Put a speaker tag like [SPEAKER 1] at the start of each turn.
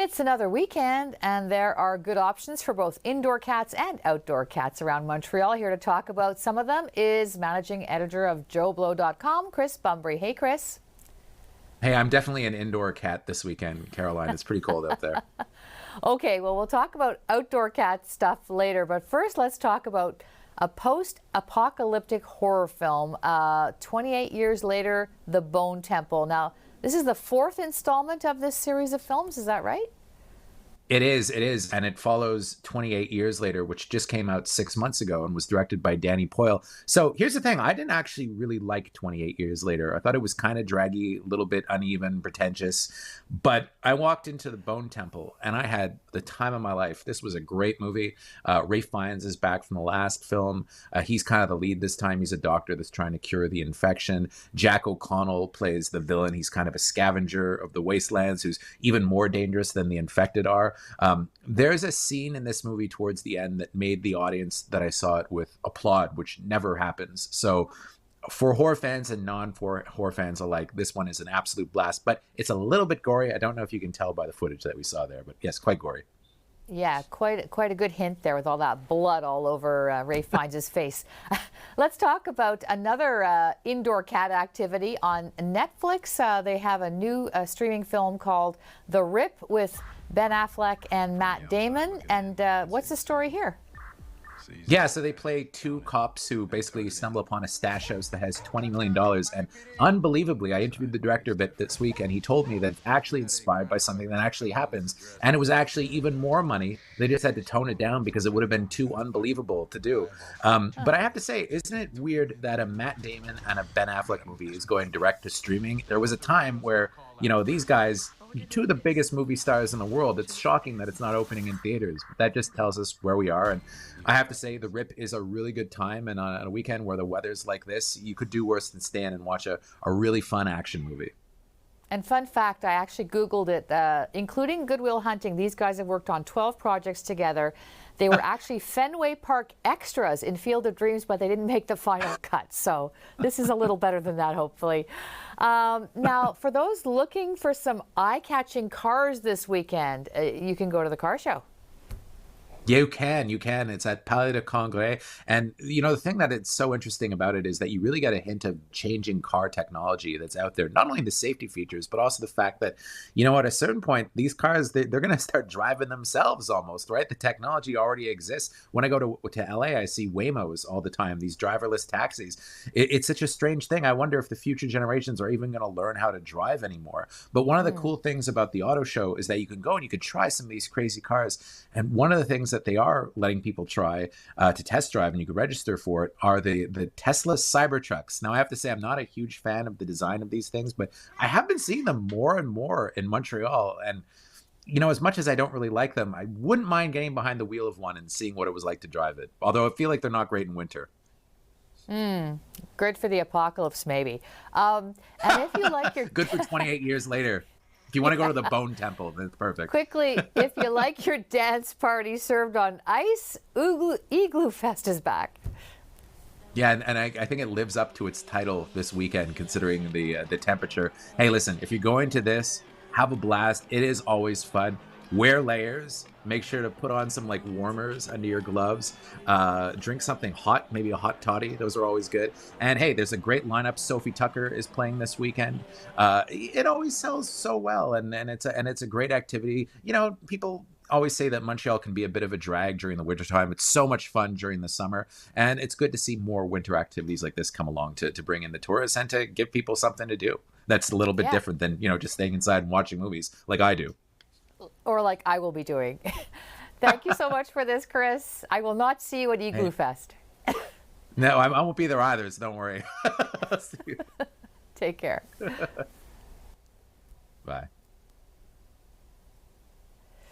[SPEAKER 1] It's another weekend, and there are good options for both indoor cats and outdoor cats around Montreal. Here to talk about some of them is managing editor of JoeBlow.com, Chris Bumbray. Hey, Chris.
[SPEAKER 2] Hey, I'm definitely an indoor cat this weekend, Caroline. It's pretty cold out there.
[SPEAKER 1] Okay, well, we'll talk about outdoor cat stuff later, but first let's talk about a post-apocalyptic horror film, 28 years later, The Bone Temple. Now, this is the fourth installment of this series of films, is that right?
[SPEAKER 2] It is. And it follows 28 Years Later, which just came out 6 months ago and was directed by Danny Boyle. So here's the thing. I didn't actually really like 28 Years Later. I thought it was kind of draggy, a little bit uneven, pretentious. But I walked into the Bone Temple and I had the time of my life. This was a great movie. Ralph Fiennes is back from the last film. He's kind of the lead this time. He's a doctor that's trying to cure the infection. Jack O'Connell plays the villain. He's kind of a scavenger of the wastelands who's even more dangerous than the infected are. There's a scene in this movie towards the end that made the audience that I saw it with applaud, which never happens. So for horror fans and non-horror fans alike, this one is an absolute blast, but it's a little bit gory. I don't know if you can tell by the footage that we saw there, but yes, quite gory.
[SPEAKER 1] Yeah, quite a good hint there with all that blood all over Ralph Fiennes' face. Let's talk about another indoor cat activity on Netflix. They have a new streaming film called The Rip with Ben Affleck and Matt Damon. And what's the story here?
[SPEAKER 2] Yeah, so they play two cops who basically stumble upon a stash house that has $20 million. And unbelievably, I interviewed the director a bit this week, and he told me that it's actually inspired by something that actually happens. And it was actually even more money. They just had to tone it down because it would have been too unbelievable to do. But I have to say, isn't it weird that a Matt Damon and a Ben Affleck movie is going direct to streaming? There was a time where, these guys, two of the biggest movie stars in the world, it's shocking that it's not opening in theaters. But that just tells us where we are. And I have to say, The Rip is a really good time. And on a weekend where the weather's like this, you could do worse than stand and watch a really fun action movie.
[SPEAKER 1] And fun fact, I actually Googled it, including Good Will Hunting. These guys have worked on 12 projects together. They were actually Fenway Park extras in Field of Dreams, but they didn't make the final cut. So this is a little better than that, hopefully. Now, for those looking for some eye-catching cars this weekend, you can go to the car show.
[SPEAKER 2] You can. It's at Palais de Congrès. And, the thing that it's so interesting about it is that you really get a hint of changing car technology that's out there. Not only the safety features, but also the fact that, at a certain point, these cars, they're going to start driving themselves almost, right? The technology already exists. When I go to LA, I see Waymos all the time, these driverless taxis. It's such a strange thing. I wonder if the future generations are even going to learn how to drive anymore. But one of the cool things about the auto show is that you can go and you could try some of these crazy cars. And one of the things that they are letting people try to test drive, and you can register for it, are the Tesla Cybertrucks. Now, I have to say, I'm not a huge fan of the design of these things, but I have been seeing them more and more in Montreal. And, as much as I don't really like them, I wouldn't mind getting behind the wheel of one and seeing what it was like to drive it. Although I feel like they're not great in winter.
[SPEAKER 1] Good for the apocalypse, maybe. And if you like your...
[SPEAKER 2] Good for 28 years later. If you want to go to the Bone Temple, that's perfect.
[SPEAKER 1] Quickly, if you like your dance party served on ice, Igloofest is back.
[SPEAKER 2] Yeah, and I think it lives up to its title this weekend, considering the temperature. Hey, listen, if you're going to this, have a blast. It is always fun. Wear layers. Make sure to put on some warmers under your gloves. Drink something hot, maybe a hot toddy. Those are always good. And hey, there's a great lineup. Sophie Tucker is playing this weekend. It always sells so well, and it's a great activity. People always say that Montreal can be a bit of a drag during the wintertime. It's so much fun during the summer, and it's good to see more winter activities like this come along to bring in the tourists and to give people something to do. That's a little bit different than just staying inside and watching movies like I do.
[SPEAKER 1] Or like I will be doing. Thank you so much for this, Chris. I will not see you at Igloofest.
[SPEAKER 2] No, I won't be there either, so don't worry.
[SPEAKER 1] Take care.
[SPEAKER 2] Bye.